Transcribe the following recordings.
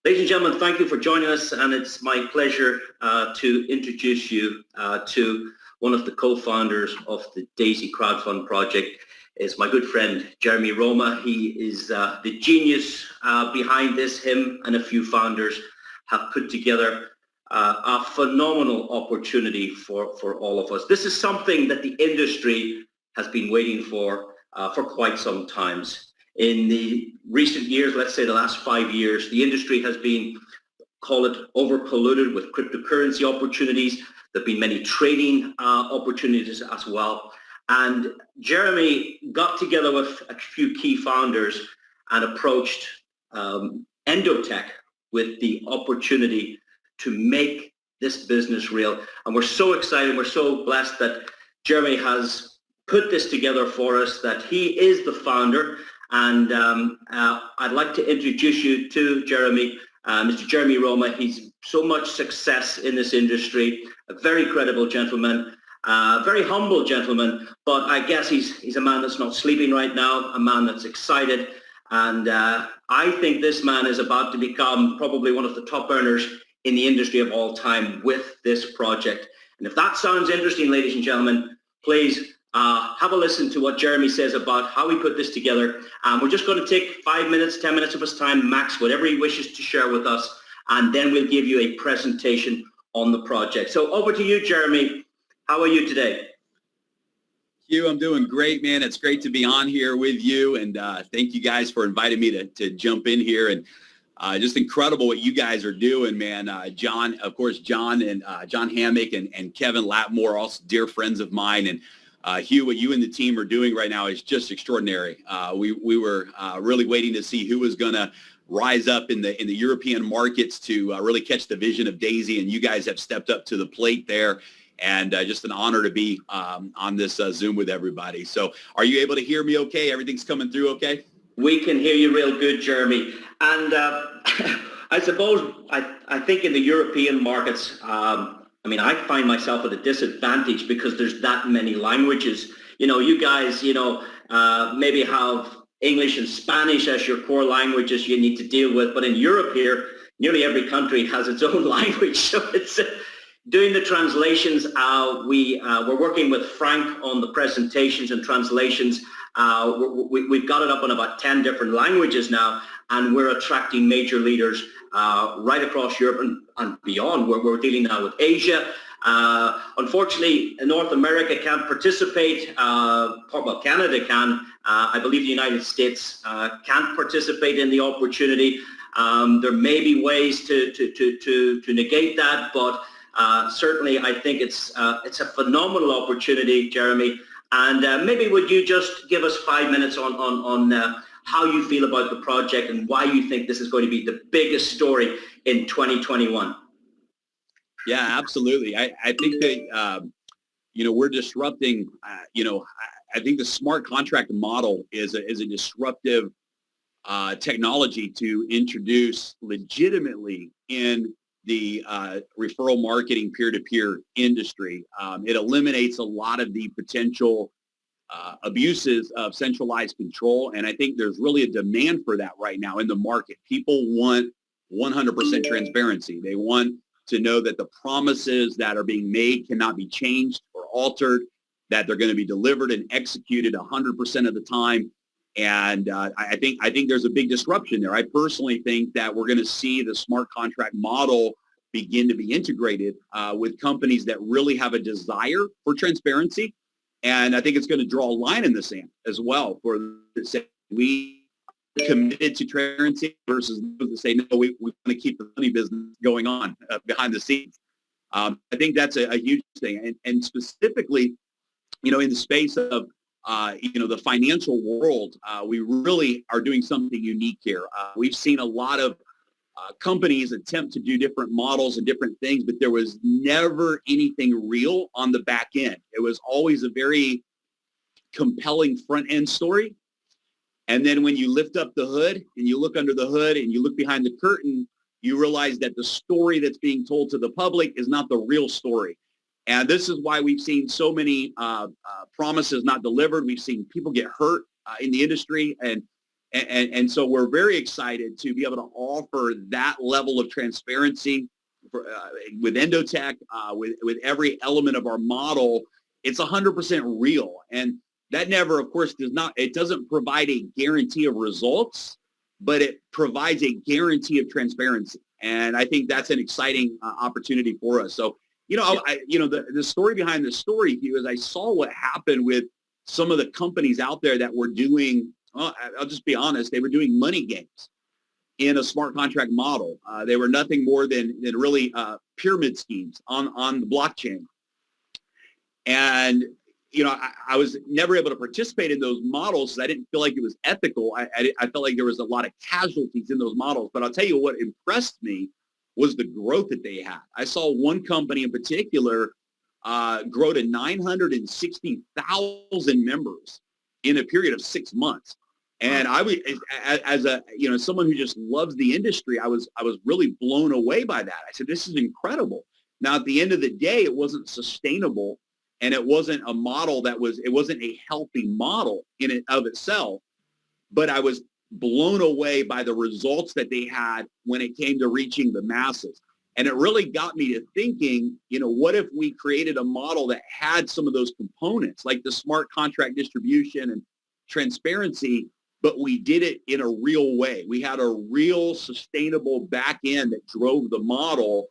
Ladies and gentlemen, thank you for joining us, and it's my pleasure to introduce you to one of the co-founders of the D.AI.SY crowdfund project. Is my good friend Jeremy Roma. He is the genius behind this. Him and a few founders have put together a phenomenal opportunity for all of us. This is something that the industry has been waiting for quite some time. In the recent years, let's say the last 5 years, the industry has been, call it, over-polluted with cryptocurrency opportunities. There have been many trading opportunities as well. And Jeremy got together with a few key founders and approached Endotech with the opportunity to make this business real. And we're so excited, we're so blessed that Jeremy has put this together for us, that he is the founder. And I'd like to introduce you to Jeremy, Mr. Jeremy Roma. He's so much success in this industry, a very credible gentleman. Very humble gentleman, but I guess he's a man that's not sleeping right now, a man that's excited, and I think this man is about to become probably one of the top earners in the industry of all time with this project. And if that sounds interesting, ladies and gentlemen, please have a listen to what Jeremy says about how we put this together. We're just going to take 5 minutes, 10 minutes of his time max, whatever he wishes to share with us, and then we'll give you a presentation on the project. So over to you, Jeremy. How are you today? Hugh, I'm doing great, man. It's great to be on here with you, and thank you guys for inviting me to jump in here. And just incredible what you guys are doing, man. John, of course, John Hammock and Kevin Latmore, also dear friends of mine. And Hugh, what you and the team are doing right now is just extraordinary. We were really waiting to see who was going to rise up in the European markets to really catch the vision of D.AI.SY, and you guys have stepped up to the plate there. And just an honor to be on this Zoom with everybody. So are you able to hear me okay? Everything's coming through okay? We can hear you real good, Jeremy. And I suppose, I think in the European markets, I mean, I find myself at a disadvantage because there's that many languages. You know, you guys, maybe have English and Spanish as your core languages you need to deal with. But in Europe here, nearly every country has its own language. So it's doing the translations. We're working with Frank on the presentations and translations. We've got it up in about 10 different languages now, and we're attracting major leaders right across Europe and beyond. We're dealing now with Asia. Unfortunately, North America can't participate. Well, Canada can. I believe the United States can't participate in the opportunity. There may be ways to negate that, but certainly, I think it's a phenomenal opportunity, Jeremy. And maybe would you just give us 5 minutes on how you feel about the project and why you think this is going to be the biggest story in 2021? Yeah, absolutely. I think that, we're disrupting, I think the smart contract model is a disruptive technology to introduce legitimately in the referral marketing peer-to-peer industry. It eliminates a lot of the potential abuses of centralized control, and I think there's really a demand for that right now in the market. People want 100% transparency. They want to know that the promises that are being made cannot be changed or altered, that they're going to be delivered and executed 100% of the time. And I think there's a big disruption there. I personally think that we're going to see the smart contract model begin to be integrated with companies that really have a desire for transparency. And I think it's going to draw a line in the sand as well for say we committed to transparency versus those that say, no, we want to keep the money business going on behind the scenes. I think that's a huge thing. And specifically, in the space of the financial world, we really are doing something unique here. We've seen a lot of companies attempt to do different models and different things, but there was never anything real on the back end. It was always a very compelling front end story. And then when you lift up the hood and you look under the hood and you look behind the curtain, you realize that the story that's being told to the public is not the real story. And this is why we've seen so many promises not delivered. We've seen people get hurt in the industry. And And so we're very excited to be able to offer that level of transparency with Endotech, with every element of our model. It's 100% real. And that never, of course, it doesn't provide a guarantee of results, but it provides a guarantee of transparency. And I think that's an exciting opportunity for us. So, the story behind the story, Hugh, is I saw what happened with some of the companies out there that were doing, well, I'll just be honest, they were doing money games in a smart contract model. They were nothing more than really pyramid schemes on the blockchain. And, I was never able to participate in those models because I didn't feel like it was ethical. I felt like there was a lot of casualties in those models. But I'll tell you what impressed me was the growth that they had. I saw one company in particular grow to 960,000 members in a period of 6 months. And I was, as someone who just loves the industry, I was really blown away by that. I said, this is incredible. Now, at the end of the day, it wasn't sustainable, and it wasn't a model it wasn't a healthy model in and of itself. But I was blown away by the results that they had when it came to reaching the masses. And it really got me to thinking, what if we created a model that had some of those components, like the smart contract distribution and transparency, but we did it in a real way. We had a real sustainable back end that drove the model.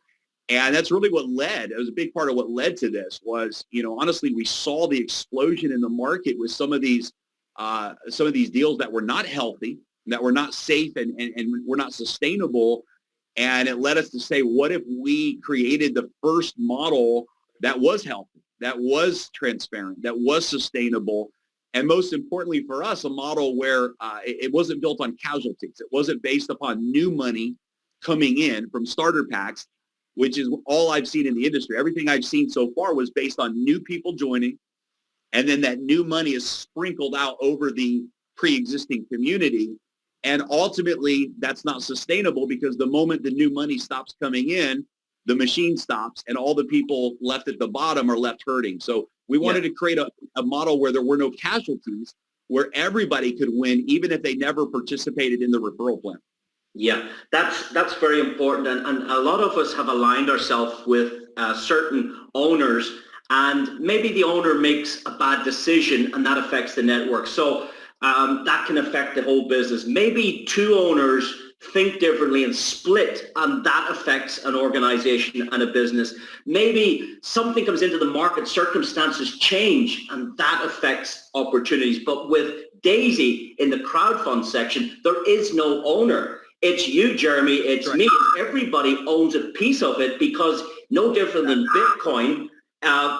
And that's really what it was a big part of what led to this was, honestly, we saw the explosion in the market with some of these deals that were not healthy, that were not safe and were not sustainable. And it led us to say, what if we created the first model that was healthy, that was transparent, that was sustainable, and most importantly for us, a model where it wasn't built on casualties. It wasn't based upon new money coming in from starter packs, which is all I've seen in the industry. Everything I've seen so far was based on new people joining, and then that new money is sprinkled out over the pre-existing community. And ultimately, that's not sustainable because the moment the new money stops coming in, the machine stops, and all the people left at the bottom are left hurting. So we wanted to create a model where there were no casualties, where everybody could win, even if they never participated in the referral plan. Yeah, that's very important. And a lot of us have aligned ourselves with certain owners, and maybe the owner makes a bad decision and that affects the network. So that can affect the whole business. Maybe two owners think differently and split, and that affects an organization and a business. Maybe something comes into the market, circumstances change, and that affects opportunities. But with Daisy in the crowdfund section, there is no owner. It's you, Jeremy, it's me. Everybody owns a piece of it because no different than Bitcoin,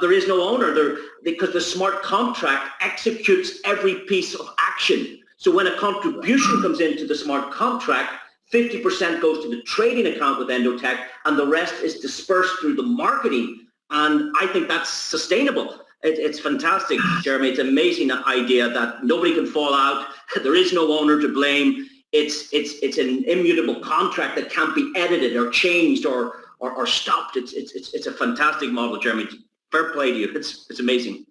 there is no owner there because the smart contract executes every piece of action. So when a contribution comes into the smart contract, 50% goes to the trading account with Endotech, and the rest is dispersed through the marketing. And I think that's sustainable. It's fantastic, Jeremy. It's an amazing idea that nobody can fall out. There is no owner to blame. It's an immutable contract that can't be edited or changed or stopped. It's a fantastic model, Jeremy. Fair play to you. It's amazing.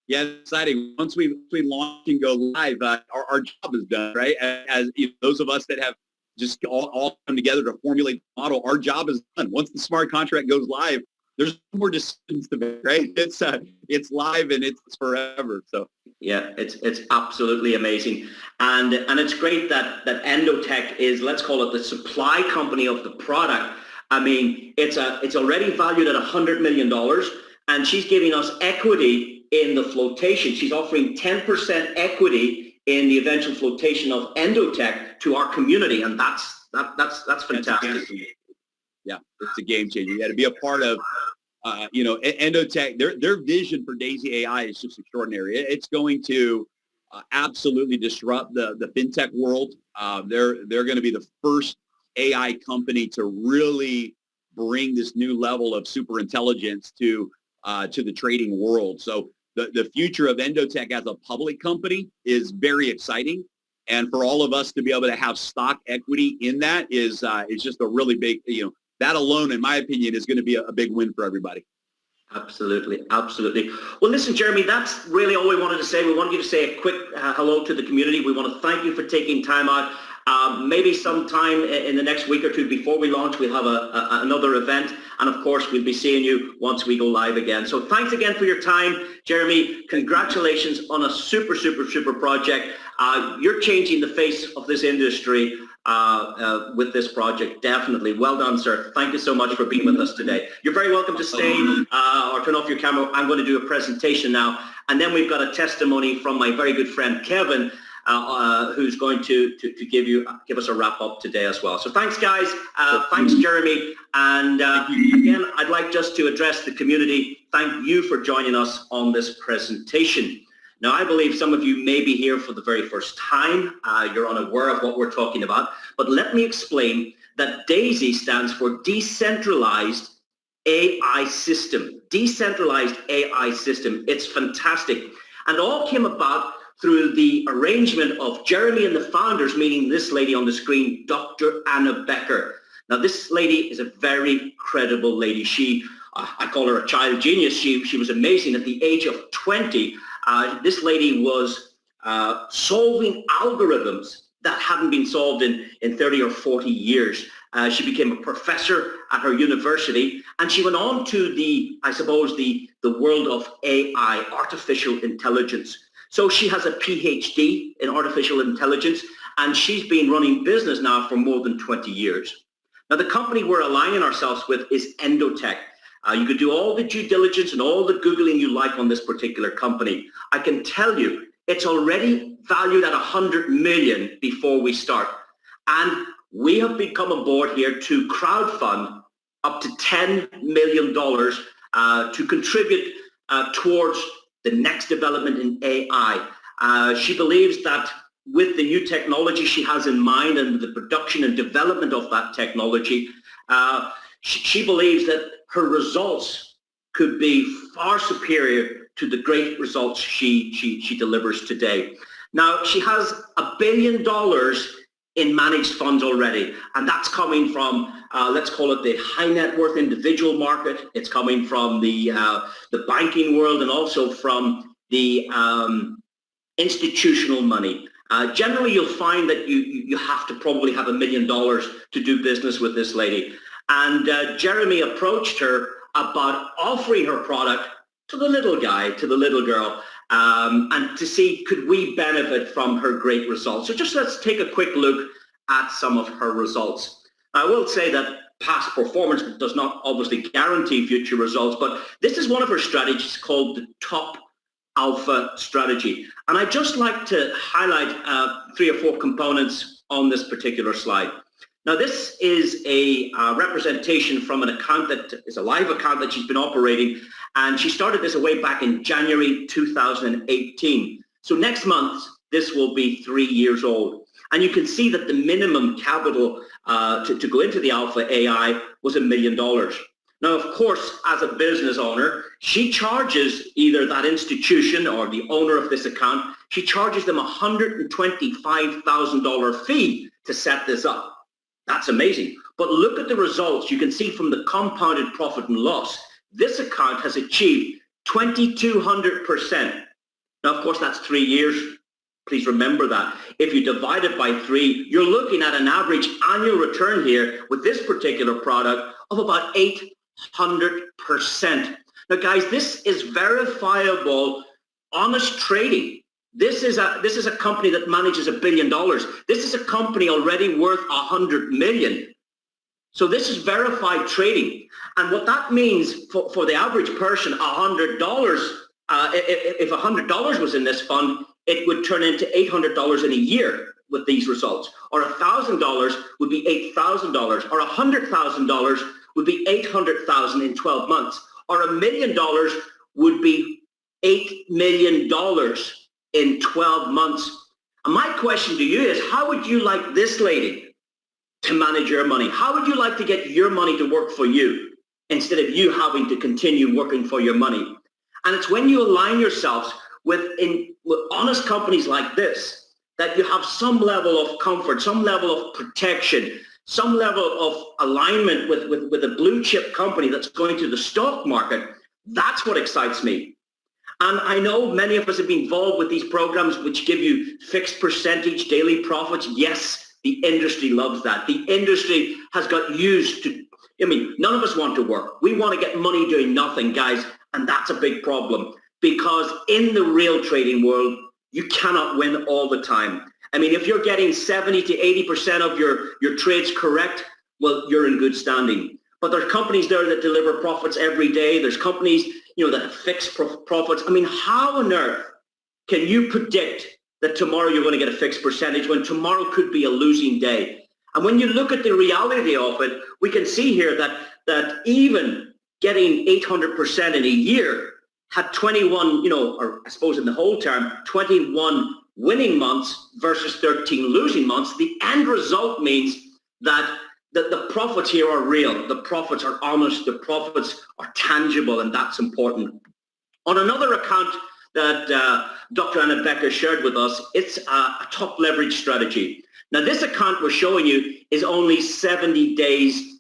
Yeah, it's exciting. Once we launch and go live, our job is done, right? As those of us that have just all come together to formulate the model, our job is done. Once the smart contract goes live, there's no more decisions to make, right? It's live and it's forever. So yeah, it's absolutely amazing, and it's great that Endotech is, let's call it, the supply company of the product. I mean, it's already valued at $100 million, and she's giving us equity in the flotation. She's offering 10% equity in the eventual flotation of Endotech to our community, and that's fantastic. Yeah, it's a game changer. You got to be a part of, Endotech. Their vision for D.AI.SY AI is just extraordinary. It's going to absolutely disrupt the fintech world. They're going to be the first AI company to really bring this new level of super intelligence to the trading world. So the future of Endotech as a public company is very exciting. And for all of us to be able to have stock equity in that is just a really big, that alone, in my opinion, is going to be a big win for everybody. Absolutely, absolutely. Well, listen, Jeremy, that's really all we wanted to say. We wanted you to say a quick hello to the community. We want to thank you for taking time out. Maybe sometime in the next week or two before we launch, we'll have another event. And of course, we'll be seeing you once we go live again. So thanks again for your time, Jeremy. Congratulations on a super, super, super project. You're changing the face of this industry with this project, definitely. Well done, sir. Thank you so much for being with us today. You're very welcome to stay or turn off your camera. I'm going to do a presentation now, and then we've got a testimony from my very good friend Kevin, who's going to give us a wrap up today as well. So thanks, guys. Thanks, Jeremy. And again, I'd like just to address the community. Thank you for joining us on this presentation. Now, I believe some of you may be here for the very first time. You're unaware of what we're talking about. But let me explain that DAISY stands for Decentralized AI System. Decentralized AI System. It's fantastic. And all came about through the arrangement of Jeremy and the founders, meaning this lady on the screen, Dr. Anna Becker. Now, this lady is a very credible lady. I call her a child genius. She was amazing. At the age of 20, this lady was solving algorithms that hadn't been solved in 30 or 40 years. She became a professor at her university, and she went on to the world of AI, artificial intelligence. So she has a PhD in artificial intelligence, and she's been running business now for more than 20 years. Now, the company we're aligning ourselves with is Endotech. You could do all the due diligence and all the Googling you like on this particular company. I can tell you, it's already valued at 100 million before we start. And we have become on board here to crowdfund up to $10 million to contribute towards the next development in AI. She believes that with the new technology she has in mind and the production and development of that technology, she believes that her results could be far superior to the great results she delivers today. Now, she has $1 billion in managed funds already, and that's coming from, let's call it the high net worth individual market. It's coming from the banking world and also from the institutional money. Generally, you'll find that you have to probably have $1 million to do business with this lady. And Jeremy approached her about offering her product to the little guy, to the little girl, and to see could we benefit from her great results. So just let's take a quick look at some of her results. I will say that past performance does not obviously guarantee future results, but this is one of her strategies called the Top Alpha strategy. And I'd just like to highlight 3 or 4 components on this particular slide. Now, this is a representation from an account that is a live account that she's been operating, and she started this way back in January 2018. So next month, this will be 3 years old. And you can see that the minimum capital to go into the Alpha AI was $1 million. Now, of course, as a business owner, she charges either that institution or the owner of this account, she charges them a $125,000 fee to set this up. That's amazing. But look at the results. You can see from the compounded profit and loss, this account has achieved 2,200%. Now, of course, that's 3 years. Please remember that. If you divide it by 3, you're looking at an average annual return here with this particular product of about 800%. Now, guys, this is verifiable, honest trading. This is a company that manages $1 billion. This is a company already worth 100 million. So this is verified trading. And what that means for the average person, $100, if $100 was in this fund, it would turn into $800 in a year with these results. Or $1,000 would be $8,000. Or $100,000 would be $800,000 in 12 months. Or $1 million would be $8 million in 12 months. And my question to you is, how would you like this lady to manage your money? How would you like to get your money to work for you instead of you having to continue working for your money? And it's when you align yourselves with honest companies like this that you have some level of comfort, some level of protection, some level of alignment with a blue chip company that's going to the stock market. That's what excites me. And I know many of us have been involved with these programs which give you fixed percentage daily profits. Yes, the industry loves that. The industry has got used to, none of us want to work. We want to get money doing nothing, guys, and that's a big problem because in the real trading world, you cannot win all the time. If you're getting 70 to 80% of your trades correct, well, you're in good standing. But there's companies there that deliver profits every day. There's companies, that have fixed profits. How on earth can you predict that tomorrow you're going to get a fixed percentage when tomorrow could be a losing day? And when you look at the reality of it, we can see here that even getting 800% in a year had 21, or I suppose in the whole term, 21 winning months versus 13 losing months. The end result means that the profits here are real, the profits are honest, the profits are tangible, and that's important. On another account that Dr. Anna Becker shared with us, it's a top leverage strategy. Now this account we're showing you is only 70 days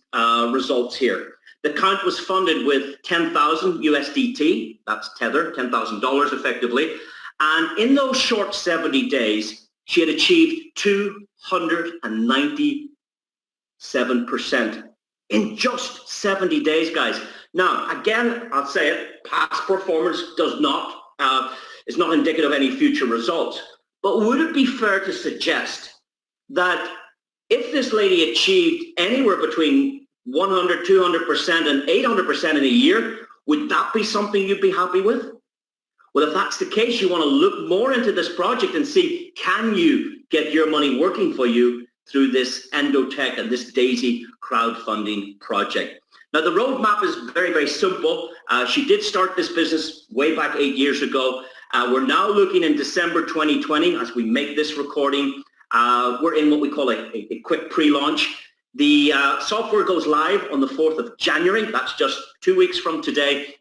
results here. The account was funded with 10,000 USDT, that's Tether, $10,000 effectively. And in those short 70 days, she had achieved 297% in just 70 days, guys. Now, again, I'll say it, past performance is not indicative of any future results. But would it be fair to suggest that if this lady achieved anywhere between 100, 200% and 800% in a year, would that be something you'd be happy with? Well, if that's the case, you want to look more into this project and see, can you get your money working for you through this Endotech and this DAISY crowdfunding project? Now, the roadmap is very, very simple. She did start this business way back 8 years ago. We're now looking in December 2020 as we make this recording. We're in what we call a quick pre-launch. The software goes live on the 4th of January. That's just 2 weeks from today.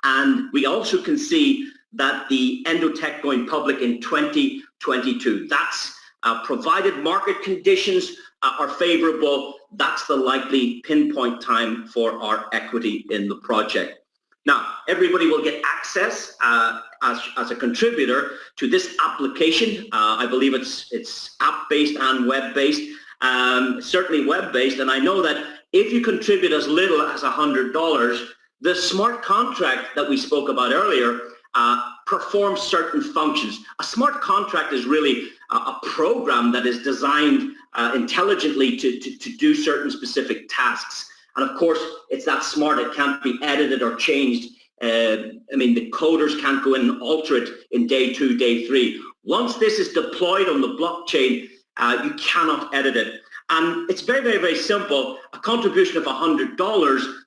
And we also can see that the Endotech going public in 2022. That's provided market conditions are favorable. That's the likely pinpoint time for our equity in the project. Now, everybody will get access as a contributor to this application. I believe it's app-based and web-based, certainly web-based. And I know that if you contribute as little as $100, the smart contract that we spoke about earlier performs certain functions. A smart contract is really a program that is designed intelligently to do certain specific tasks. And of course, it's that smart, it can't be edited or changed. The coders can't go in and alter it in day 2, day 3. Once this is deployed on the blockchain, you cannot edit it. And it's very, very, very simple. A contribution of $100,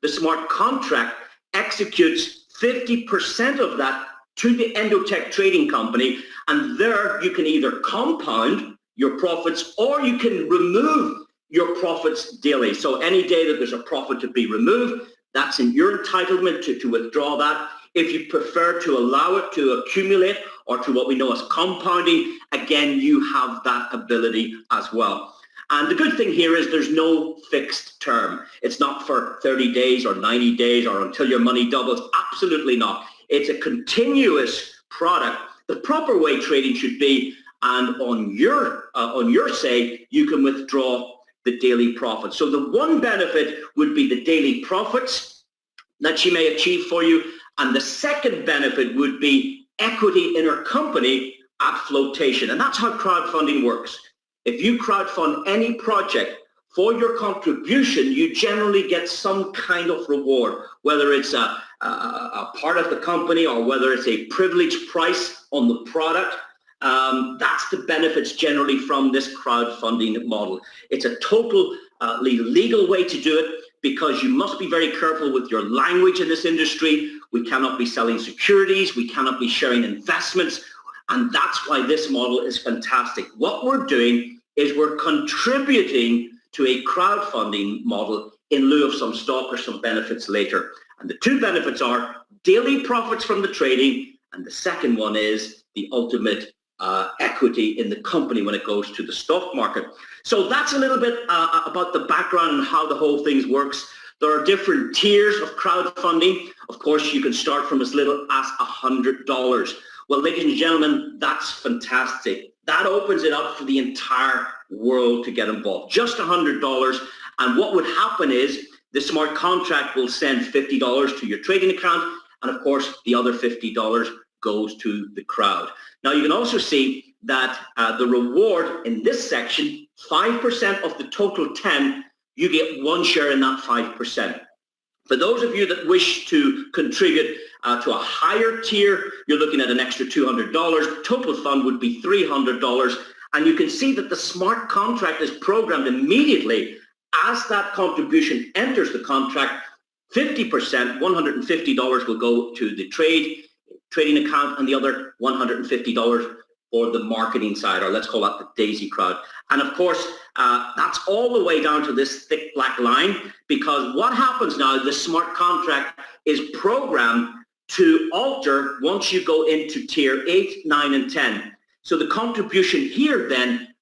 the smart contract executes 50% of that to the Endotech trading company, and there you can either compound your profits or you can remove your profits daily. So any day that there's a profit to be removed, that's in your entitlement to withdraw that. If you prefer to allow it to accumulate or to what we know as compounding, again, you have that ability as well. And the good thing here is there's no fixed term. It's not for 30 days or 90 days or until your money doubles. Absolutely not. It's a continuous product. The proper way trading should be, and on your say, you can withdraw the daily profits. So the one benefit would be the daily profits that she may achieve for you. And the second benefit would be equity in her company at flotation. And that's how crowdfunding works. If you crowdfund any project, for your contribution, you generally get some kind of reward, whether it's a part of the company or whether it's a privileged price on the product. That's the benefits generally from this crowdfunding model. It's a totally legal way to do it because you must be very careful with your language in this industry. We cannot be selling securities. We cannot be sharing investments. And that's why this model is fantastic. What we're doing is we're contributing to a crowdfunding model in lieu of some stock or some benefits later. And the two benefits are daily profits from the trading, and the second one is the ultimate equity in the company when it goes to the stock market. So that's a little bit about the background and how the whole thing works. There are different tiers of crowdfunding. Of course, you can start from as little as $100. Well, ladies and gentlemen, that's fantastic. That opens it up for the entire world to get involved. Just $100. And what would happen is the smart contract will send $50 to your trading account. And of course, the other $50 goes to the crowd. Now, you can also see that the reward in this section, 5% of the total 10, you get one share in that 5%. For those of you that wish to contribute to a higher tier, you're looking at an extra $200. Total fund would be $300. And you can see that the smart contract is programmed immediately as that contribution enters the contract. 50%, $150 will go to the trading account, and the other $150 for the marketing side, or let's call that the DAISY crowd. And of course, that's all the way down to this thick black line, because what happens now, the smart contract is programmed to alter once you go into tier 8, 9, and 10. So the contribution here then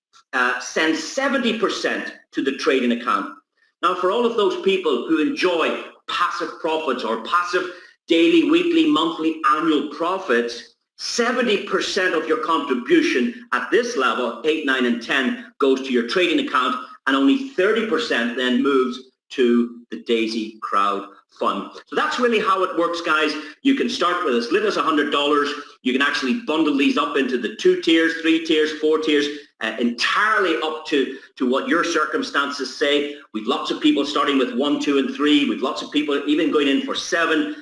sends 70% to the trading account. Now, for all of those people who enjoy passive profits or passive daily, weekly, monthly, annual profits, 70% of your contribution at this level, 8, 9, and 10, goes to your trading account, and only 30% then moves to the DAISY crowd fund. So that's really how it works, guys. You can start with as little as $100. You can actually bundle these up into the 2 tiers, 3 tiers, 4 tiers, entirely up to what your circumstances say. We've lots of people starting with 1, 2, and 3. We've lots of people even going in for 7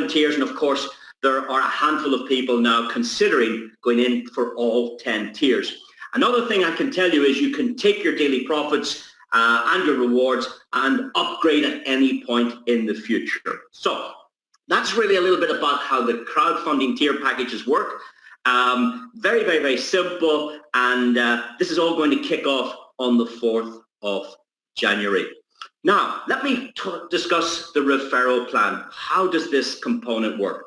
tiers, and of course, there are a handful of people now considering going in for all 10 tiers. Another thing I can tell you is you can take your daily profits and your rewards and upgrade at any point in the future. So that's really a little bit about how the crowdfunding tier packages work. Very, very, very simple. And this is all going to kick off on the 4th of January. Now, let me discuss the referral plan. How does this component work?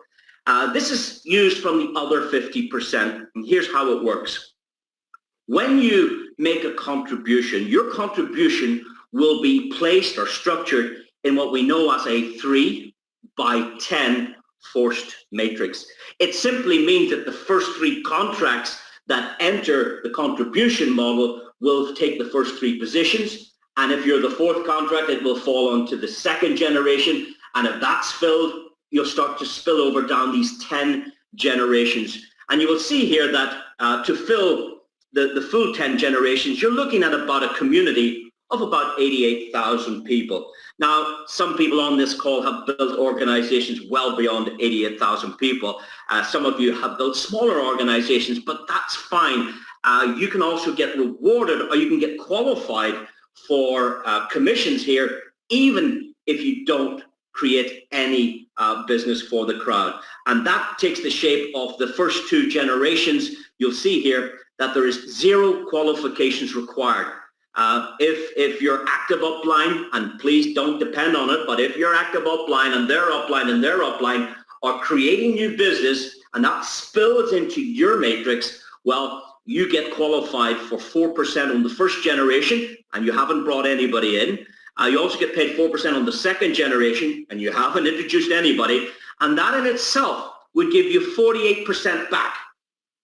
This is used from the other 50%, and here's how it works. When you make a contribution, your contribution will be placed or structured in what we know as a 3 by 10 forced matrix. It simply means that the first 3 contracts that enter the contribution model will take the first 3 positions, and if you're the 4th contract, it will fall onto the 2nd generation, and if that's filled, you'll start to spill over down these 10 generations. And you will see here that to fill the full 10 generations, you're looking at about a community of about 88,000 people. Now, some people on this call have built organizations well beyond 88,000 people. Some of you have built smaller organizations, but that's fine. You can also get rewarded, or you can get qualified for commissions here, even if you don't create any business for the crowd. And that takes the shape of the first 2 generations. You'll see here that there is 0 qualifications required. If you're active upline, and please don't depend on it, but if you're active upline and their upline and their upline are creating new business and that spills into your matrix, well, you get qualified for 4% on the first generation and you haven't brought anybody in. You also get paid 4% on the 2nd generation and you haven't introduced anybody. And that in itself would give you 48% back.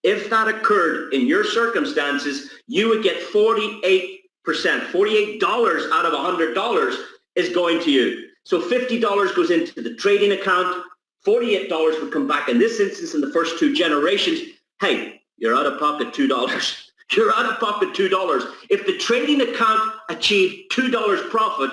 If that occurred in your circumstances, you would get 48%. $48 out of $100 is going to you. So $50 goes into the trading account. $48 would come back in this instance in the first 2 generations. Hey, you're out of pocket $2. You're out of pocket $2. If the trading account achieved $2 profit,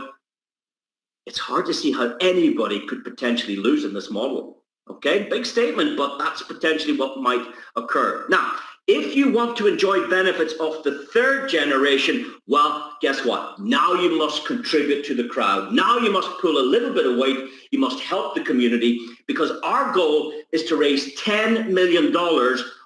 it's hard to see how anybody could potentially lose in this model. Okay, big statement, but that's potentially what might occur. Now, if you want to enjoy benefits of the 3rd generation, well, guess what? Now you must contribute to the crowd. Now you must pull a little bit of weight. You must help the community, because our goal is to raise $10 million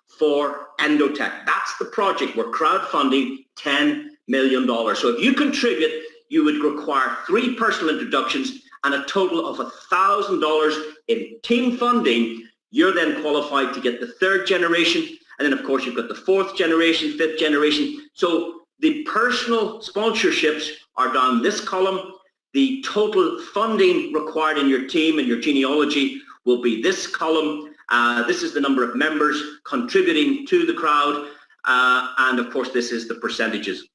for Endotech. That's the project. We're crowdfunding $10 million. So if you contribute, you would require 3 personal introductions and a total of $1,000 in team funding. You're then qualified to get the 3rd generation. And then, of course, you've got the 4th generation, 5th generation. So the personal sponsorships are down this column. the total funding required in your team and your genealogy will be this column. This is the number of members contributing to the crowd, and of course this is the percentages.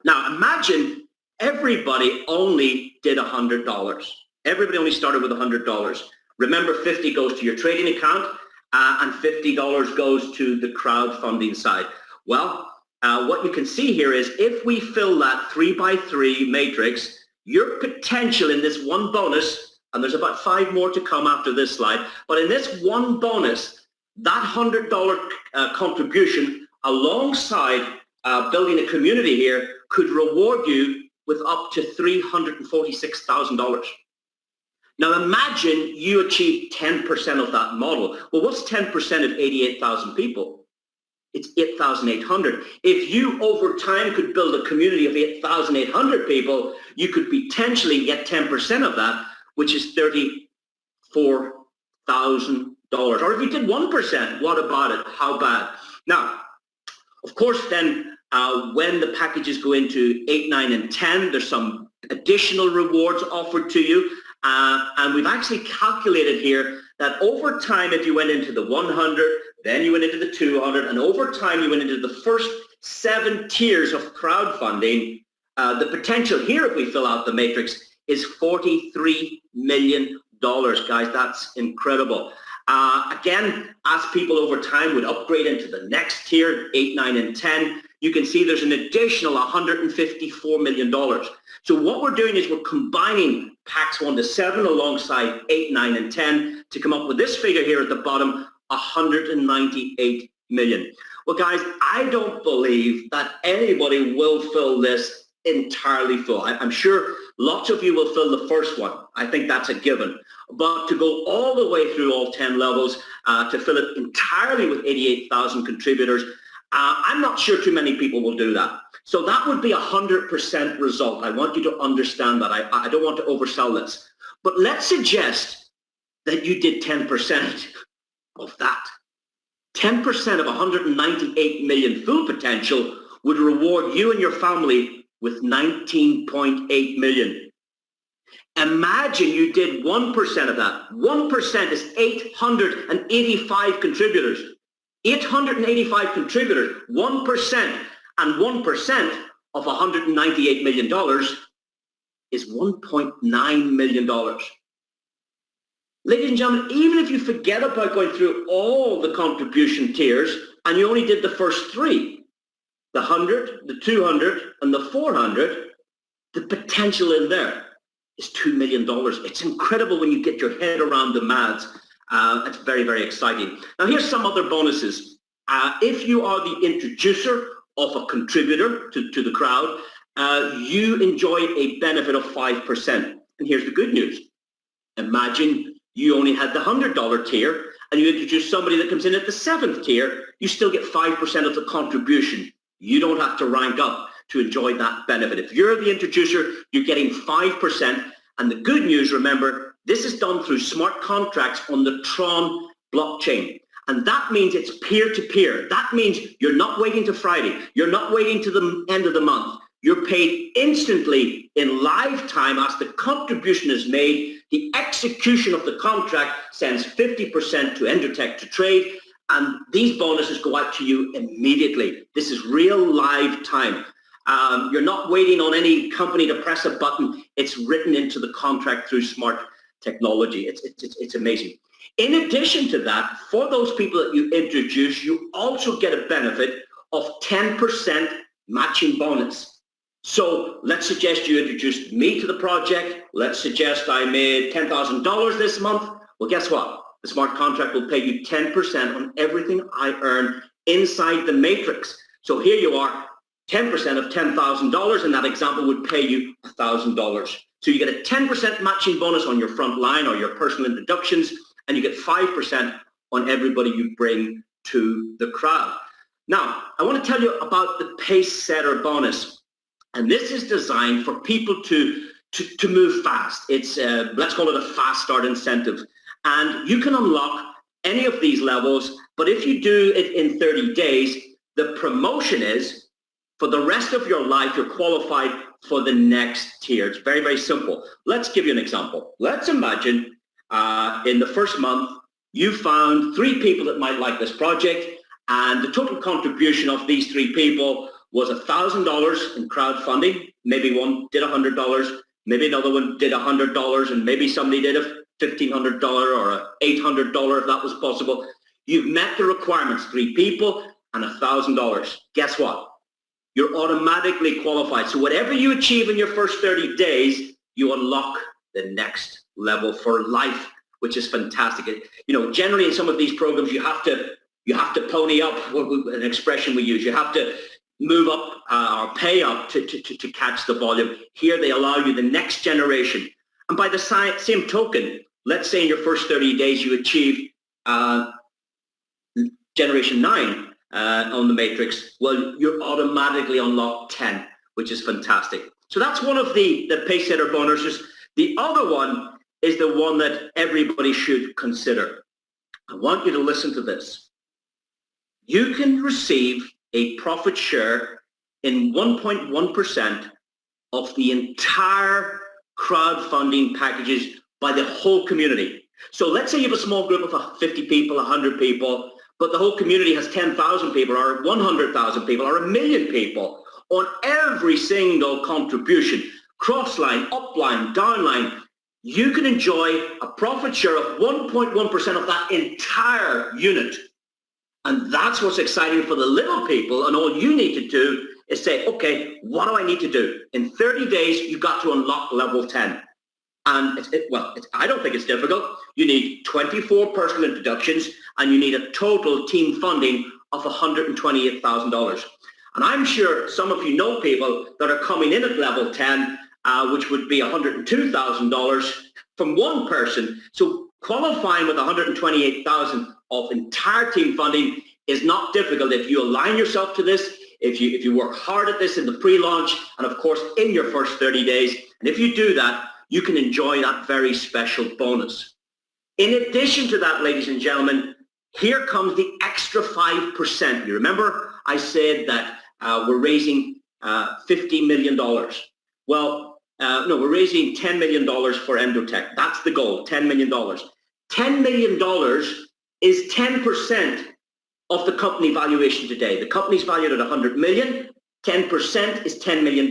Now imagine everybody only did $100. Everybody only started with $100. Remember, 50 goes to your trading account, and $50 goes to the crowdfunding side. Well, what you can see here is if we fill that 3x3 matrix, your potential in this one bonus, and there's about 5 more to come after this slide, but in this one bonus, that $100 contribution alongside building a community here could reward you with up to $346,000. Now imagine you achieve 10% of that model. Well, what's 10% of 88,000 people? It's 8,800. If you over time could build a community of 8,800 people, you could potentially get 10% of that, which is $34,000. Or if you did 1%, what about it? How bad? Now, of course, then when the packages go into 8, 9, and 10, there's some additional rewards offered to you. And we've actually calculated here that over time, if you went into the 100, then you went into the 200, and over time you went into the first 7 tiers of crowdfunding, the potential here, if we fill out the matrix, is $43 million, guys. That's incredible. Again, as people over time would upgrade into the next tier, 8, 9, and 10, you can see there's an additional $154 million. So what we're doing is we're combining packs 1 to 7 alongside 8, 9, and 10 to come up with this figure here at the bottom, $198 million. Well, guys, I don't believe that anybody will fill this entirely full. I'm sure lots of you will fill the first one. I think that's a given. But to go all the way through all 10 levels, to fill it entirely with 88,000 contributors, I'm not sure too many people will do that. So that would be 100% result. I want you to understand that. I don't want to oversell this. But let's suggest that you did 10% of that. 10% of 198 million full potential would reward you and your family with 19.8 million. Imagine you did 1% of that. 1% is 885 contributors. 885 contributors, 1%, and 1% of $198 million is $1.9 million. Ladies and gentlemen, even if you forget about going through all the contribution tiers and you only did the first 3, the 100, the 200, and the 400, the potential in there is $2 million. It's incredible when you get your head around the maths. It's very, very exciting. Now, here's some other bonuses. If you are the introducer of a contributor to the crowd, you enjoy a benefit of 5%. And here's the good news. Imagine you only had the $100 tier and you introduce somebody that comes in at the 7th tier, you still get 5% of the contribution. You don't have to rank up to enjoy that benefit. If you're the introducer, you're getting 5%. And the good news, remember, this is done through smart contracts on the Tron blockchain. And that means it's peer-to-peer. That means you're not waiting to Friday. You're not waiting to the end of the month. You're paid instantly in live time as the contribution is made. The execution of the contract sends 50% to Endotech to trade, and these bonuses go out to you immediately. This is real live time. You're not waiting on any company to press a button. It's written into the contract through smart technology. It's amazing. In addition to that, for those people that you introduce, you also get a benefit of 10% matching bonus. So let's suggest you introduced me to the project. Let's suggest I made $10,000 this month. Well, guess what? The smart contract will pay you 10% on everything I earn inside the matrix. So here you are, 10% of $10,000, and that example would pay you $1,000. So you get a 10% matching bonus on your front line or your personal introductions, and you get 5% on everybody you bring to the crowd. Now, I want to tell you about the Pacesetter bonus. And this is designed for people to move fast. It's, let's call it a fast start incentive. And you can unlock any of these levels, but if you do it in 30 days, the promotion is For the rest of your life, you're qualified for the next tier. It's very, very simple. Let's give you an example. Let's imagine in the first month, you found 3 people that might like this project, and the total contribution of these 3 people was $1,000 in crowdfunding. Maybe one did $100, maybe another one did $100, and maybe somebody did a $1,500 or a $800 if that was possible. You've met the requirements, 3 people and $1,000. Guess what? You're automatically qualified. So whatever you achieve in your first 30 days, you unlock the next level for life, which is fantastic. Generally in some of these programs, you have to pony up, an expression we use. You have to move up or pay up to catch the volume. Here they allow you the next generation. And by the same token, let's say in your first 30 days you achieve generation 9 on the matrix. Well, you're automatically unlocked 10, which is fantastic. So that's one of the Pacesetter bonuses. The other one is the one that everybody should consider. I want you to listen to this. You can receive a profit share in 1.1% of the entire crowdfunding packages by the whole community. So let's say you have a small group of 50 people, 100 people, but the whole community has 10,000 people or 100,000 people or 1 million people. On every single contribution, cross-line, up-line, down-line, you can enjoy a profit share of 1.1% of that entire unit. And that's what's exciting for the little people, and all you need to do is say, okay, what do I need to do? In 30 days, you've got to unlock level 10. And I don't think it's difficult. You need 24 personal introductions, and you need a total team funding of $128,000. And I'm sure some of you know people that are coming in at level 10, which would be $102,000 from one person. So qualifying with $128,000 of entire team funding is not difficult if you align yourself to this, if you work hard at this in the pre-launch, and of course in your first 30 days. And if you do that, you can enjoy that very special bonus. In addition to that, ladies and gentlemen, here comes the extra 5%. You remember I said that we're raising $50 million. Well, no, we're raising $10 million for Endotech. That's the goal, $10 million. $10 million is 10% of the company valuation today. The company's valued at $100 million. 10% is $10 million.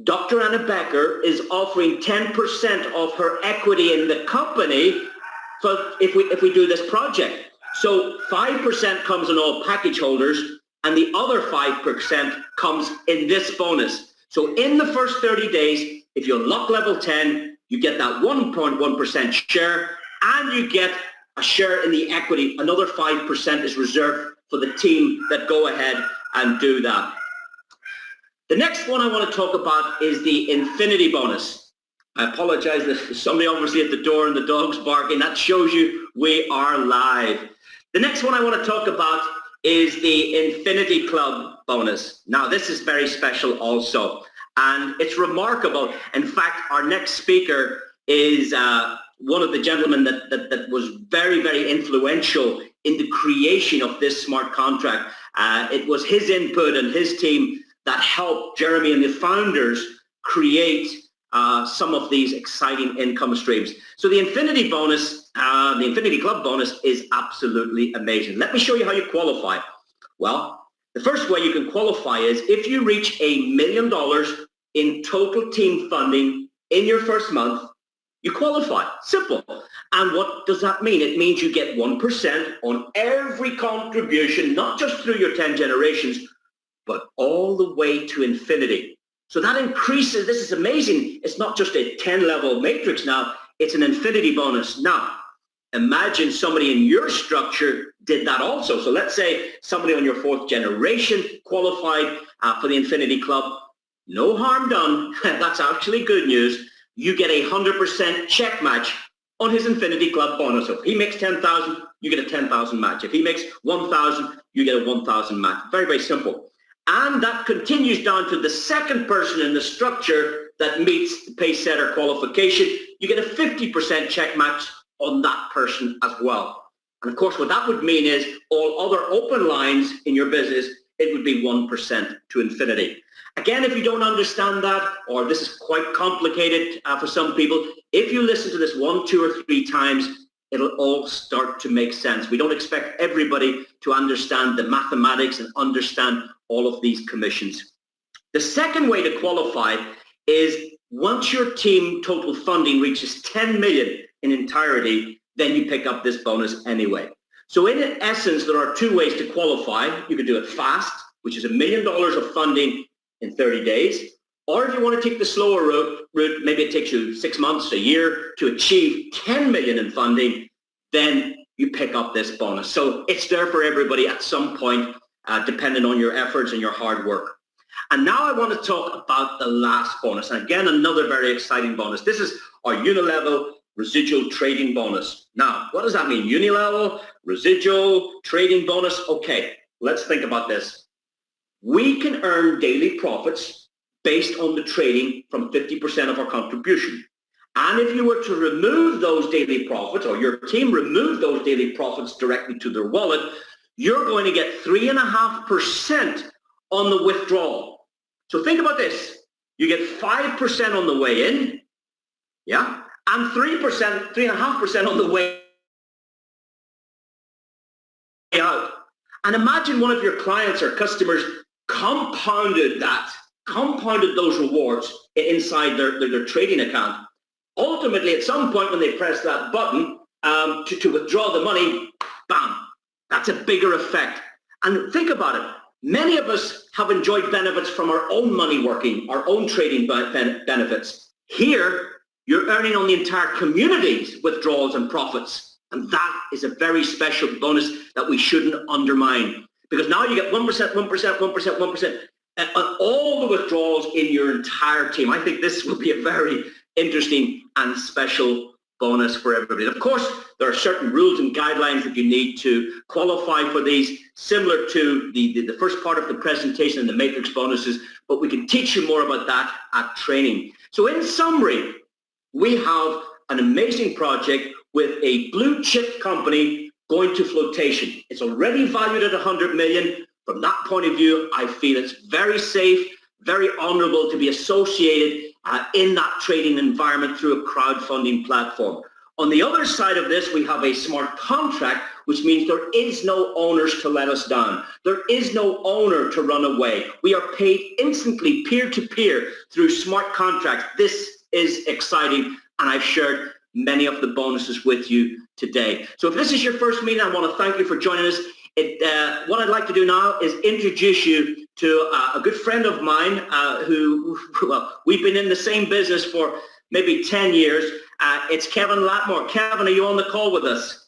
Dr. Anna Becker is offering 10% of her equity in the company if we do this project. So 5% comes in all package holders, and the other 5% comes in this bonus. So in the first 30 days, if you unlock level 10, you get that 1.1% share, and you get a share in the equity. Another 5% is reserved for the team that go ahead and do that. The next one I want to talk about is the infinity bonus. I apologize, there's somebody obviously at the door and the dog's barking. That shows you we are live. The next one I want to talk about is the Infinity Club bonus. Now, this is very special also, and it's remarkable. In fact, our next speaker is one of the gentlemen that was very, very influential in the creation of this smart contract. It was his input and his team that helped Jeremy and the founders create some of these exciting income streams. So the Infinity bonus, the Infinity Club bonus is absolutely amazing. Let me show you how you qualify. Well, the first way you can qualify is if you reach $1 million in total team funding in your first month, you qualify. Simple. And what does that mean? It means you get 1% on every contribution, not just through your 10 generations, but all the way to infinity. So that increases. This is amazing. It's not just a 10-level matrix now. It's an infinity bonus. Now, imagine somebody in your structure did that also. So let's say somebody on your 4th generation qualified for the Infinity Club. No harm done. That's actually good news. You get a 100% check match on his Infinity Club bonus. So if he makes 10,000, you get a 10,000 match. If he makes 1,000, you get a 1,000 match. Very, very simple. And that continues down to the second person in the structure that meets the Pacesetter qualification. You get a 50% check match on that person as well. And of course, what that would mean is all other open lines in your business, it would be 1% to infinity. Again, if you don't understand that, or this is quite complicated for some people, if you listen to this 1, 2, or 3 times, it'll all start to make sense. We don't expect everybody to understand the mathematics and understand all of these commissions. The second way to qualify is once your team total funding reaches 10 million in entirety, then you pick up this bonus anyway. So in essence, there are 2 ways to qualify. You can do it fast, which is $1 million of funding in 30 days. Or if you want to take the slower route, maybe it takes you 6 months, a year to achieve 10 million in funding, then you pick up this bonus. So it's there for everybody at some point, depending on your efforts and your hard work. And now I want to talk about the last bonus. And again, another very exciting bonus. This is our unilevel residual trading bonus. Now, what does that mean? Unilevel, residual, trading bonus. Okay, let's think about this. We can earn daily profits based on the trading from 50% of our contribution. And if you were to remove those daily profits, or your team remove those daily profits directly to their wallet, you're going to get 3.5% on the withdrawal. So think about this. You get 5% on the way in, yeah, and 3.5% on the way out. And imagine one of your clients or customers compounded those rewards inside their trading account. Ultimately, at some point when they press that button to withdraw the money, bam, that's a bigger effect. And think about it. Many of us have enjoyed benefits from our own money working, our own trading benefits. Here, you're earning on the entire community's withdrawals and profits. And that is a very special bonus that we shouldn't undermine. Because now you get 1%, 1%, 1%, 1% on all the withdrawals in your entire team. I think this will be a very interesting and special bonus for everybody. Of course, there are certain rules and guidelines that you need to qualify for these, similar to the first part of the presentation and the matrix bonuses, but we can teach you more about that at training. So in summary, we have an amazing project with a blue chip company going to flotation. It's already valued at 100 million. From that point of view, I feel it's very safe, very honorable to be associated in that trading environment through a crowdfunding platform. On the other side of this, we have a smart contract, which means there is no owners to let us down. There is no owner to run away. We are paid instantly, peer-to-peer, through smart contracts. This is exciting, and I've shared many of the bonuses with you today. So if this is your first meeting, I want to thank you for joining us. What I'd like to do now is introduce you to a good friend of mine who, well, we've been in the same business for maybe 10 years. It's Kevin Latmore. Kevin, are you on the call with us?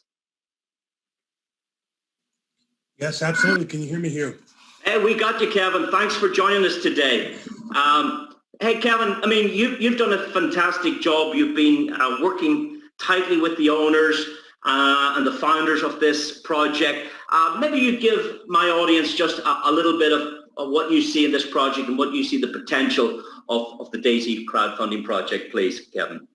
Yes, absolutely. Can you hear me, Hugh? Hey, we got you, Kevin. Thanks for joining us today. Hey, Kevin, I mean, you've done a fantastic job. You've been working tightly with the owners and the founders of this project. Maybe you give my audience just a little bit of what you see in this project and what you see the potential of the D.AI.SY crowdfunding project, please, Kevin.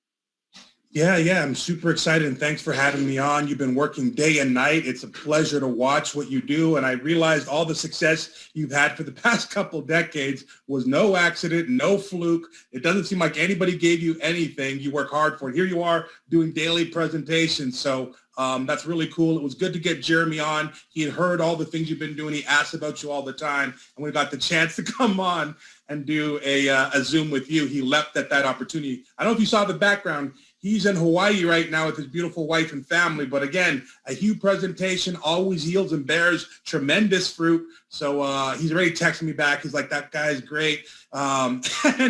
Yeah, I'm super excited, and thanks for having me on. You've been working day and night. It's a pleasure to watch what you do, and I realized all the success you've had for the past couple decades was no accident, no fluke. It doesn't seem like anybody gave you anything. You work hard for it. Here you are doing daily presentations, so that's really cool. It was good to get Jeremy on. He had heard all the things you've been doing. He asked about you all the time, and we got the chance to come on and do a Zoom with you. He leapt at that opportunity. I don't know if you saw the background. He's in Hawaii right now with his beautiful wife and family. But again, a Hugh presentation always yields and bears tremendous fruit. So he's already texting me back. He's like, that guy's great. And,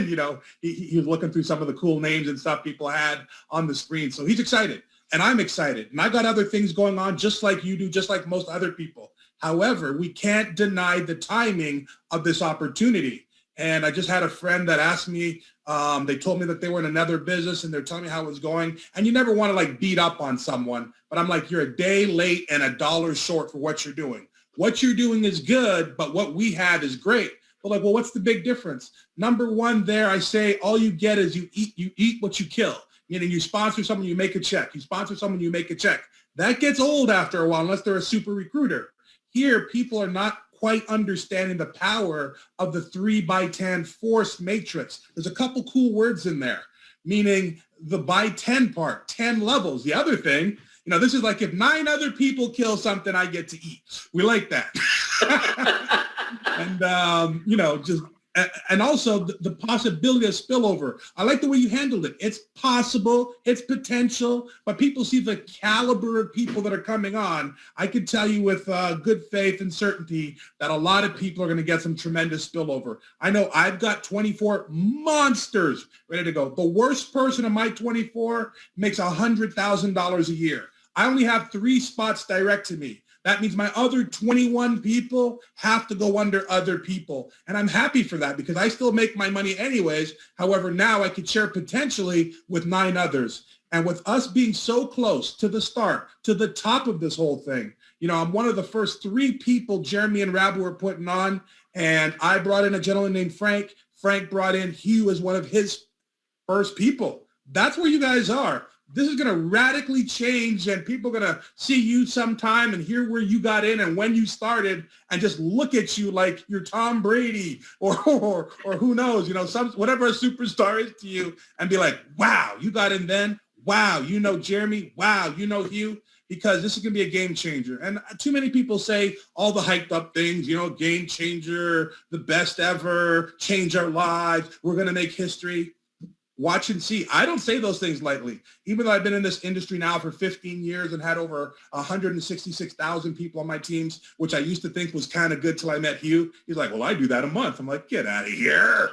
you know, he was looking through some of the cool names and stuff people had on the screen. So he's excited. And I'm excited. And I got other things going on just like you do, just like most other people. However, we can't deny the timing of this opportunity. And I just had a friend that asked me, they told me that they were in another business and they're telling me how it was going. And you never want to like beat up on someone, but I'm like, you're a day late and $1 short for what you're doing. What you're doing is good, but what we have is great. But like, well, what's the big difference? Number one there, I say all you get is you eat what you kill. Meaning you sponsor someone, you make a check. You sponsor someone, you make a check. That gets old after a while unless they're a super recruiter. Here, people are not quite understanding the power of the 3x10 force matrix. There's a couple cool words in there, meaning the by 10 part, 10 levels. The other thing, this is like if 9 other people kill something, I get to eat. We like that. And, and also the possibility of spillover. I like the way you handled it. It's possible, it's potential, but people see the caliber of people that are coming on. I could tell you with good faith and certainty that a lot of people are going to get some tremendous spillover. I know I've got 24 monsters ready to go. The worst person of my 24 makes $100,000 a year. I only have 3 spots direct to me. That means my other 21 people have to go under other people. And I'm happy for that because I still make my money anyways. However, now I could share potentially with 9 others. And with us being so close to the start, to the top of this whole thing, I'm one of the first 3 people Jeremy and Rabu were putting on. And I brought in a gentleman named Frank. Frank brought in Hugh as one of his first people. That's where you guys are. This is going to radically change, and people are going to see you sometime and hear where you got in and when you started and just look at you like you're Tom Brady or who knows, whatever a superstar is to you and be like, wow, you got in then. Wow, Jeremy. Wow, Hugh, because this is going to be a game changer. And too many people say all the hyped up things, game changer, the best ever, change our lives. We're going to make history. Watch and see. I don't say those things lightly. Even though I've been in this industry now for 15 years and had over 166,000 people on my teams, which I used to think was kind of good till I met Hugh. He's like, well, I do that a month. I'm like, get out of here.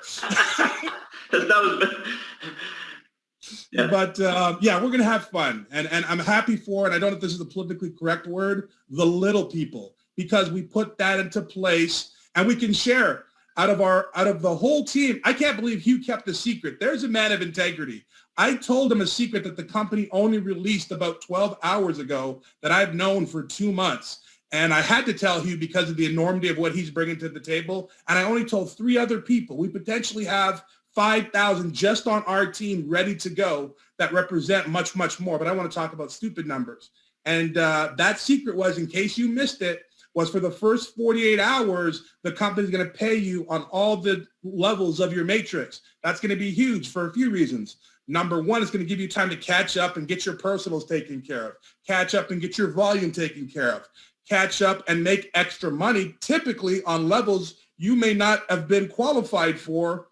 Yeah. But we're going to have fun. And I'm happy for, and I don't know if this is the politically correct word, the little people, because we put that into place and we can share. Out of the whole team, I can't believe Hugh kept a secret. There's a man of integrity. I told him a secret that the company only released about 12 hours ago that I've known for 2 months. And I had to tell Hugh because of the enormity of what he's bringing to the table. And I only told 3 other people. We potentially have 5,000 just on our team ready to go that represent much, much more. But I want to talk about stupid numbers. And that secret was, in case you missed it, was for the first 48 hours, the company's going to pay you on all the levels of your matrix. That's going to be huge for a few reasons. Number one, it's going to give you time to catch up and get your personals taken care of, catch up and get your volume taken care of, catch up and make extra money, typically on levels you may not have been qualified for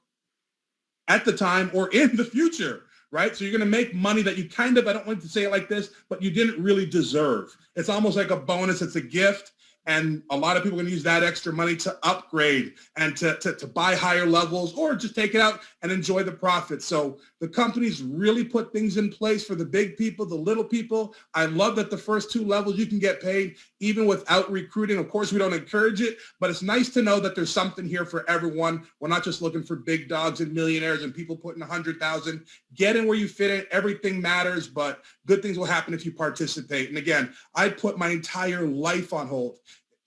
at the time or in the future. Right? So you're going to make money that you kind of, I don't want to say it like this, but you didn't really deserve. It's almost like a bonus. It's a gift. And a lot of people are going to use that extra money to upgrade and to buy higher levels or just take it out and enjoy the profits. So the companies really put things in place for the big people, the little people. I love that the first 2 levels you can get paid even without recruiting. Of course, we don't encourage it, but it's nice to know that there's something here for everyone. We're not just looking for big dogs and millionaires and people putting 100,000. Get in where you fit in. Everything matters, but good things will happen if you participate. And again, I put my entire life on hold.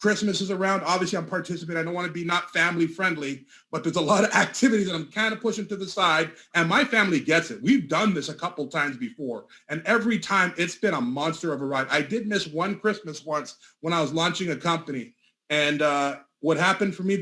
Christmas is around. Obviously, I'm participating. I don't want to be not family friendly, but there's a lot of activities that I'm kind of pushing to the side, and my family gets it. We've done this a couple times before, and every time it's been a monster of a ride. I did miss one Christmas once when I was launching a company, and what happened for me,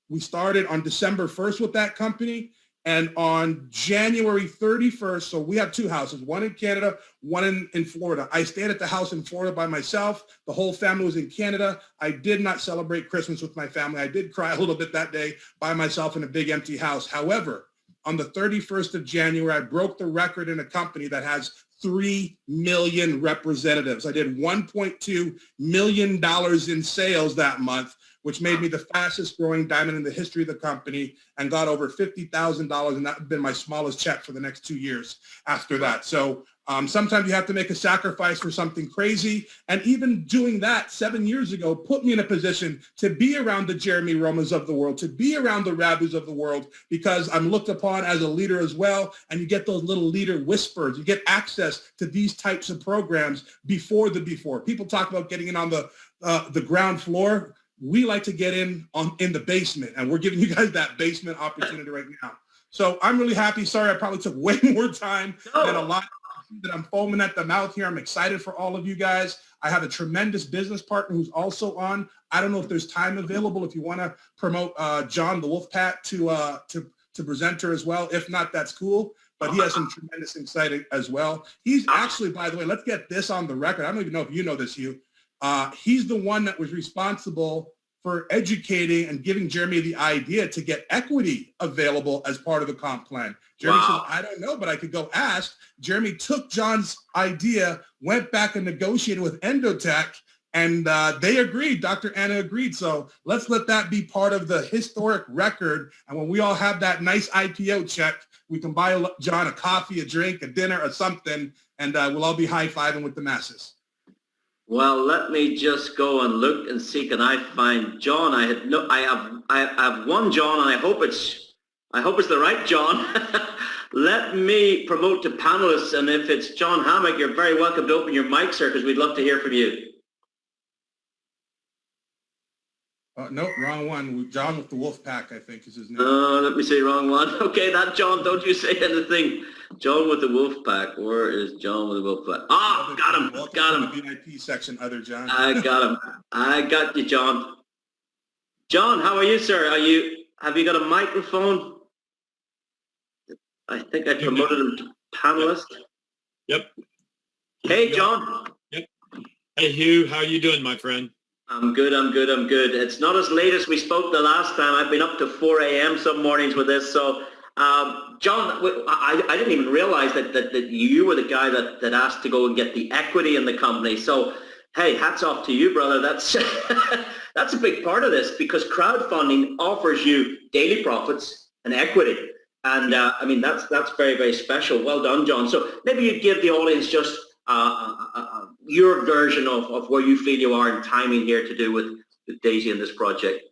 we started on December 1st with that company, and on January 31st, so we have 2 houses, one in Canada, one in Florida. I stayed at the house in Florida by myself. The whole family was in Canada. I did not celebrate Christmas with my family. I did cry a little bit that day by myself in a big empty house. However, on the 31st of January, I broke the record in a company that has 3 million representatives. I did $1.2 million in sales that month, which made me the fastest growing diamond in the history of the company and got over $50,000. And that had been my smallest check for the next 2 years after that. So sometimes you have to make a sacrifice for something crazy. And even doing that 7 years ago put me in a position to be around the Jeremy Romas of the world, to be around the Rabus of the world, because I'm looked upon as a leader as well. And you get those little leader whispers. You get access to these types of programs before. People talk about getting in on the ground floor. We like to get in the basement, and we're giving you guys that basement opportunity right now. So I'm really happy. Sorry, I probably took way more time than a lot that I'm foaming at the mouth here. I'm excited for all of you guys. I have a tremendous business partner who's also on. I don't know if there's time available if you want to promote John the Wolfpack to presenter as well. If not, that's cool. But he has some tremendous insight as well. He's actually, by the way, let's get this on the record. I don't even know if you know this, Hugh. He's the one that was responsible for educating and giving Jeremy the idea to get equity available as part of the comp plan. Jeremy says, I don't know, but I could go ask. Jeremy took John's idea, went back and negotiated with Endotech, and they agreed. Dr. Anna agreed. So let's let that be part of the historic record. And when we all have that nice IPO check, we can buy John a coffee, a drink, a dinner, or something, and we'll all be high-fiving with the masses. Well, let me just go and look and see, can I find John? I have one John, and I hope it's the right John. Let me promote to panelists, and if it's John Hammock, you're very welcome to open your mic, sir, because we'd love to hear from you. No, wrong one. John with the Wolfpack, I think is his name. Let me see, wrong one. Okay, that John, don't you say anything. John with the Wolfpack. Where is John with the Wolfpack? Ah, got him. Got him. The VIP section, other John. I got him. I got you, John. John, how are you, sir? Have you got a microphone? I think I promoted him to panelist. Yep. Hey, John. Yep. Hey, Hugh. How are you doing, my friend? I'm good. It's not as late as we spoke the last time. I've been up to 4 a.m. some mornings with this. So, John, I didn't even realize that you were the guy that asked to go and get the equity in the company. So, hey, hats off to you, brother. That's that's a big part of this, because crowdfunding offers you daily profits and equity. And I mean, that's very, very special. Well done, John. So maybe you'd give the audience just your version of where you feel you are in timing here to do with Daisy and this project.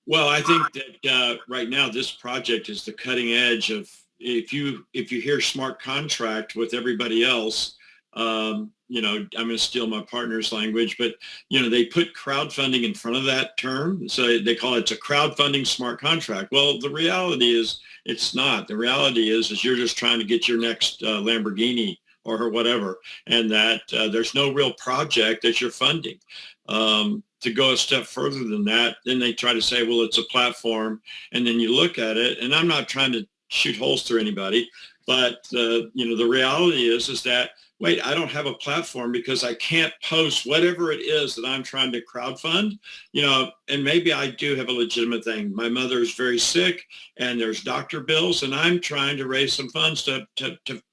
Well, I think that right now this project is the cutting edge of, if you hear smart contract with everybody else, you know, I'm going to steal my partner's language, but, you know, they put crowdfunding in front of that term. So they call it a crowdfunding smart contract. Well, the reality is it's not. The reality is you're just trying to get your next Lamborghini or whatever, and that there's no real project that you're funding. To go a step further than that, then they try to say, well, it's a platform. And then you look at it, and I'm not trying to shoot holes through anybody, but you know, the reality is that, wait, I don't have a platform because I can't post whatever it is that I'm trying to crowdfund, you know, and maybe I do have a legitimate thing. My mother is very sick and there's doctor bills, and I'm trying to raise some funds to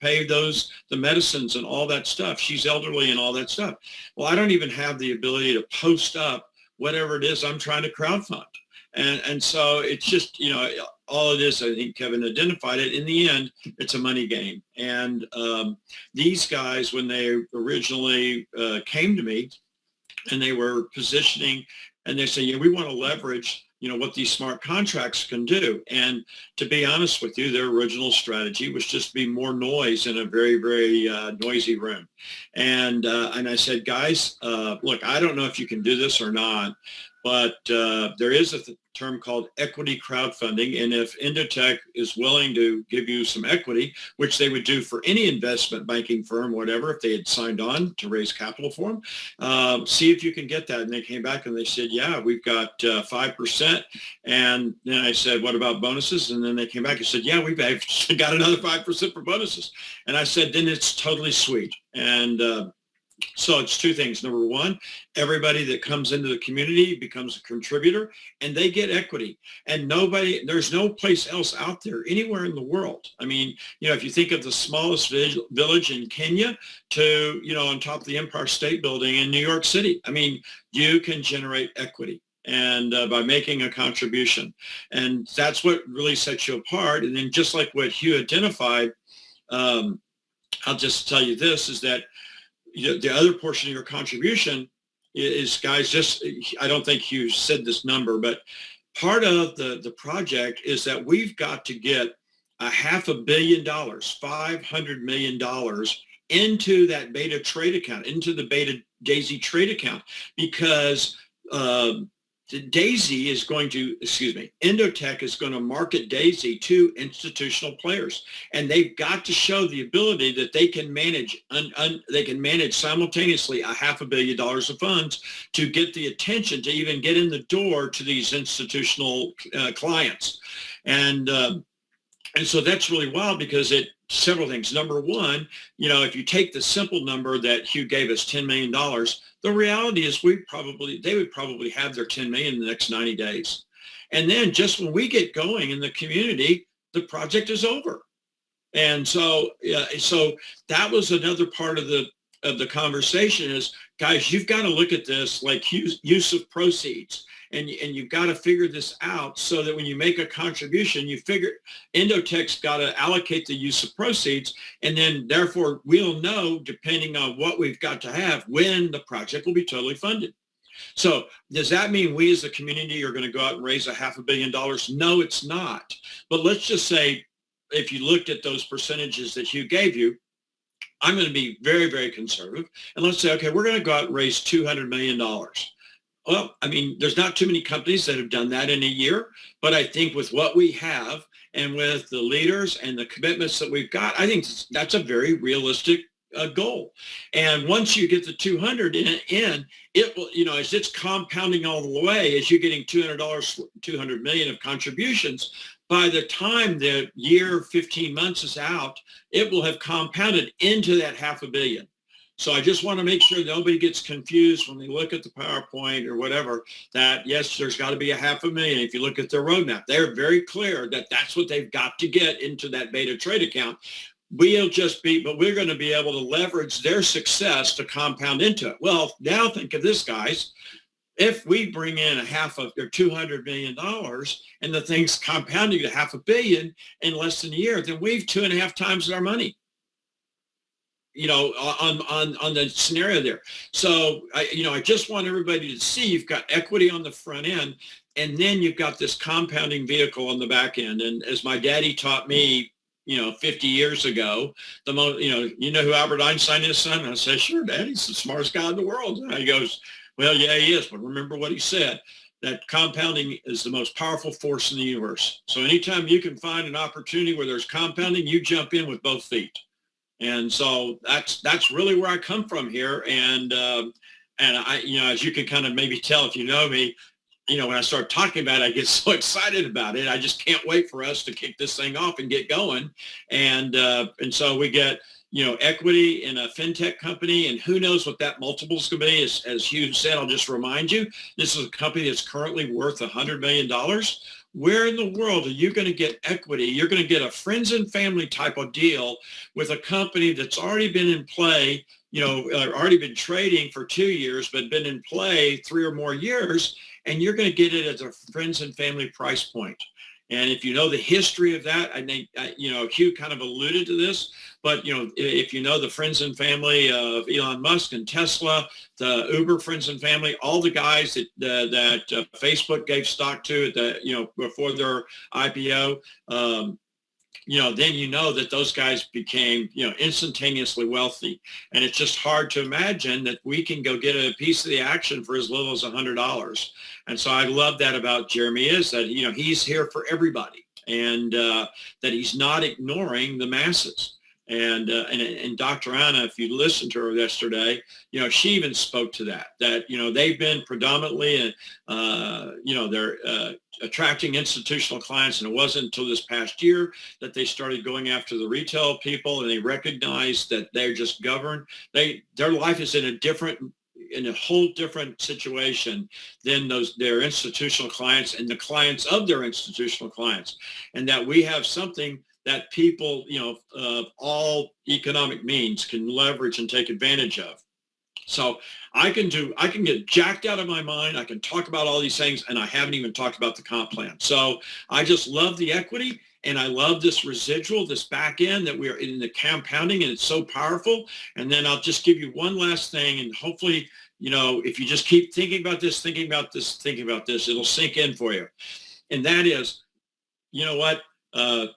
pay the medicines and all that stuff. She's elderly and all that stuff. Well, I don't even have the ability to post up whatever it is I'm trying to crowdfund. And so it's just, you know, all it is, I think Kevin identified it, in the end, it's a money game. And these guys, when they originally came to me and they were positioning, and they say, yeah, we want to leverage, you know, what these smart contracts can do. And to be honest with you, their original strategy was just be more noise in a very, very noisy room. And I said, guys, look, I don't know if you can do this or not, but there is a term called equity crowdfunding. And if Endotech is willing to give you some equity, which they would do for any investment banking firm, whatever, if they had signed on to raise capital for them, see if you can get that. And they came back and they said, yeah, we've got 5%. And then I said, what about bonuses? And then they came back and said, yeah, we've got another 5% for bonuses. And I said, then it's totally sweet. And so it's two things. Number one, everybody that comes into the community becomes a contributor and they get equity. And there's no place else out there anywhere in the world. I mean, you know, if you think of the smallest village in Kenya to, you know, on top of the Empire State Building in New York City, I mean, you can generate equity. And by making a contribution. And that's what really sets you apart. And then just like what Hugh identified, I'll just tell you this, is that the other portion of your contribution is, guys, just, I don't think you said this number, but part of the project is that we've got to get $500 million, $500 million into that beta trade account, into the beta Daisy trade account, because Endotech is going to market DAISY to institutional players, and they've got to show the ability that they can manage simultaneously $500 million of funds to get the attention to even get in the door to these institutional clients. And so that's really wild because several things. Number one, if you take the simple number that Hugh gave us, $10 million, the reality is they would probably have their 10 million in the next 90 days. And then just when we get going in the community, the project is over. And so that was another part of the conversation is, guys, you've got to look at this like use of proceeds. And you've got to figure this out so that when you make a contribution, you figure Endotech's got to allocate the use of proceeds, and then therefore we'll know, depending on what we've got to have, when the project will be totally funded. So does that mean we as a community are going to go out and raise $500 million? No, it's not. But let's just say if you looked at those percentages that Hugh gave you, I'm going to be very, very conservative. And let's say, okay, we're going to go out and raise $200 million. Well, I mean, there's not too many companies that have done that in a year, but I think with what we have and with the leaders and the commitments that we've got, I think that's a very realistic goal. And once you get the 200 in, it will, as it's compounding all the way, as you're getting $200 million of contributions, by the time the year 15 months is out, it will have compounded into that $500 million. So I just want to make sure nobody gets confused when they look at the PowerPoint or whatever, that yes, there's got to be $500 million. If you look at their roadmap, they're very clear that that's what they've got to get into that beta trade account. But we're going to be able to leverage their success to compound into it. Well, now think of this, guys. If we bring in $200 million and the thing's compounding to $500 million in less than a year, then we've 2.5 times our money. On the scenario there. So, I just want everybody to see you've got equity on the front end, and then you've got this compounding vehicle on the back end. And as my daddy taught me, 50 years ago, who Albert Einstein is, son? And I said, sure, Dad, he's the smartest guy in the world. And he goes, well, yeah, he is. But remember what he said, that compounding is the most powerful force in the universe. So anytime you can find an opportunity where there's compounding, you jump in with both feet. And so that's really where I come from here. And I, as you can kind of maybe tell if you know me, when I start talking about it, I get so excited about it. I just can't wait for us to kick this thing off and get going. And so we get, equity in a fintech company, and who knows what that multiple is going to be. As Hugh said, I'll just remind you, this is a company that's currently worth $100 million. Where in the world are you going to get equity? You're going to get a friends and family type of deal with a company that's already been in play, already been trading for 2 years, but been in play 3 or more years, and you're going to get it at a friends and family price point. And if you know the history of that, I think, Hugh kind of alluded to this, but, if you know the friends and family of Elon Musk and Tesla, the Uber friends and family, all the guys that Facebook gave stock to, before their IPO, then that those guys became, instantaneously wealthy. And it's just hard to imagine that we can go get a piece of the action for as little as $100. And so I love that about Jeremy, is that, he's here for everybody, and that he's not ignoring the masses. And Dr. Anna, if you listened to her yesterday, she even spoke to that they've been predominantly, they're attracting institutional clients. And it wasn't until this past year that they started going after the retail people, and they recognized that they're just governed. Their life is in a whole different situation than their institutional clients and the clients of their institutional clients. And that we have something that people, of all economic means can leverage and take advantage of. So I can get jacked out of my mind. I can talk about all these things, and I haven't even talked about the comp plan. So I just love the equity, and I love this residual, this back end that we're in the compounding, and it's so powerful. And then I'll just give you one last thing, and hopefully, if you just keep thinking about this, it'll sink in for you. And that is,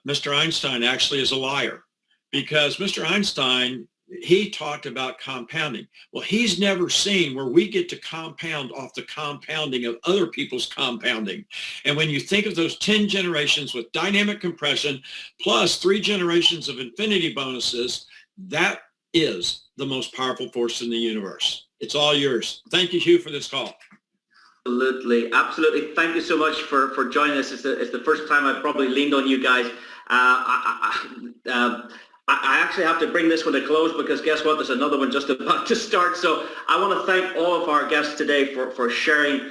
Mr. Einstein actually is a liar, because Mr. Einstein, he talked about compounding. Well, he's never seen where we get to compound off the compounding of other people's compounding. And when you think of those 10 generations with dynamic compression plus 3 generations of infinity bonuses, that is the most powerful force in the universe. It's all yours. Thank you, Hugh, for this call. Absolutely, absolutely. Thank you so much for joining us. It's the first time I've probably leaned on you guys. I actually have to bring this one to close because guess what? There's another one just about to start. So I want to thank all of our guests today for sharing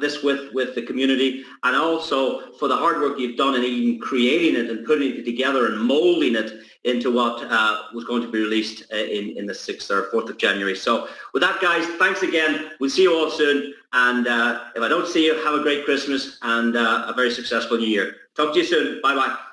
this with the community, and also for the hard work you've done in even creating it and putting it together and molding it into what was going to be released in the 6th or 4th of January. So with that, guys, thanks again. We'll see you all soon. And if I don't see you, have a great Christmas and a very successful New Year. Talk to you soon. Bye-bye.